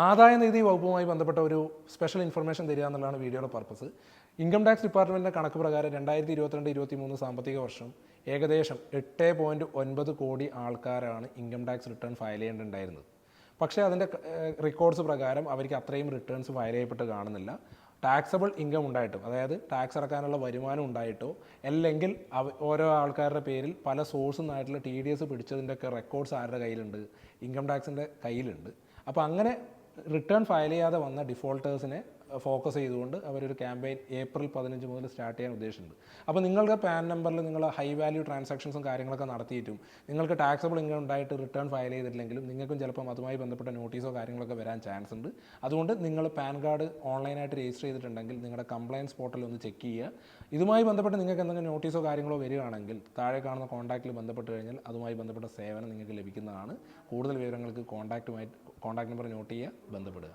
ആദായനികുതി വകുപ്പുമായി ബന്ധപ്പെട്ട ഒരു സ്പെഷ്യൽ ഇൻഫർമേഷൻ തരിക എന്നുള്ളതാണ് വീഡിയോയുടെ പർപ്പസ്. ഇൻകം ടാക്സ് ഡിപ്പാർട്ട്മെൻറ്റിൻ്റെ കണക്ക് പ്രകാരം 2022-23 സാമ്പത്തിക വർഷം ഏകദേശം 8.9 കോടി ആൾക്കാരാണ് ഇൻകം ടാക്സ് റിട്ടേൺ ഫയൽ ചെയ്യേണ്ടതുണ്ടായിരുന്നത്. പക്ഷേ അതിൻ്റെ റെക്കോർഡ്സ് പ്രകാരം അവർക്ക് അത്രയും റിട്ടേൺസ് ഫയൽ ചെയ്യപ്പെട്ട് കാണുന്നില്ല. ടാക്സബിൾ ഇൻകം ഉണ്ടായിട്ടും, അതായത് ടാക്സ് അടക്കാനുള്ള വരുമാനം ഉണ്ടായിട്ടോ, അല്ലെങ്കിൽ ഓരോ ആൾക്കാരുടെ പേരിൽ പല സോഴ്സിൽ നിന്നായിട്ടുള്ള TDS പിടിച്ചതിൻ്റെയൊക്കെ റെക്കോർഡ്സ് ആരുടെ കയ്യിലുണ്ട്? ഇൻകം ടാക്സിൻ്റെ കയ്യിലുണ്ട്. അപ്പോൾ അങ്ങനെ റിട്ടേൺ ഫയൽ ചെയ്യാതെ വന്ന ഡിഫോൾട്ടേഴ്സിനെ ഫോക്കസ് ചെയ്തുകൊണ്ട് അവരൊരു ക്യാമ്പയിൻ ഏപ്രിൽ 15 മുതൽ സ്റ്റാർട്ട് ചെയ്യാൻ ഉദ്ദേശിച്ചിട്ടുണ്ട്. അപ്പോൾ നിങ്ങളുടെ പാൻ നമ്പറിൽ നിങ്ങൾ ഹൈ വാല്യൂ ട്രാൻസാക്ഷൻസും കാര്യങ്ങളൊക്കെ നടത്തിയിട്ടും നിങ്ങൾക്ക് ടാക്സബിൾ ഇൻകം ഉണ്ടായിട്ട് റിട്ടേൺ ഫയൽ ചെയ്തിട്ടില്ലെങ്കിലും നിങ്ങൾക്കും ചിലപ്പം അതുമായി ബന്ധപ്പെട്ട നോട്ടീസോ കാര്യങ്ങളൊക്കെ വരാൻ ചാൻസ് ഉണ്ട്. അതുകൊണ്ട് നിങ്ങൾ പാൻ കാർഡ് ഓൺലൈനായിട്ട് രജിസ്റ്റർ ചെയ്തിട്ടുണ്ടെങ്കിൽ നിങ്ങളുടെ കംപ്ലയൻസ് പോർട്ടലിൽ ഒന്ന് ചെക്ക് ചെയ്യുക. ഇതുമായി ബന്ധപ്പെട്ട് നിങ്ങൾക്ക് എന്തെങ്കിലും നോട്ടീസോ കാര്യങ്ങളോ വരികയാണെങ്കിൽ താഴെ കാണുന്ന കോൺടാക്റ്റിൽ ബന്ധപ്പെട്ട് കഴിഞ്ഞാൽ അതുമായി ബന്ധപ്പെട്ട സേവനം നിങ്ങൾക്ക് ലഭിക്കുന്നതാണ്. കൂടുതൽ വിവരങ്ങൾക്ക് കോൺടാക്ട് നമ്പർ നോട്ട് ചെയ്യുക, ബന്ധപ്പെടുക.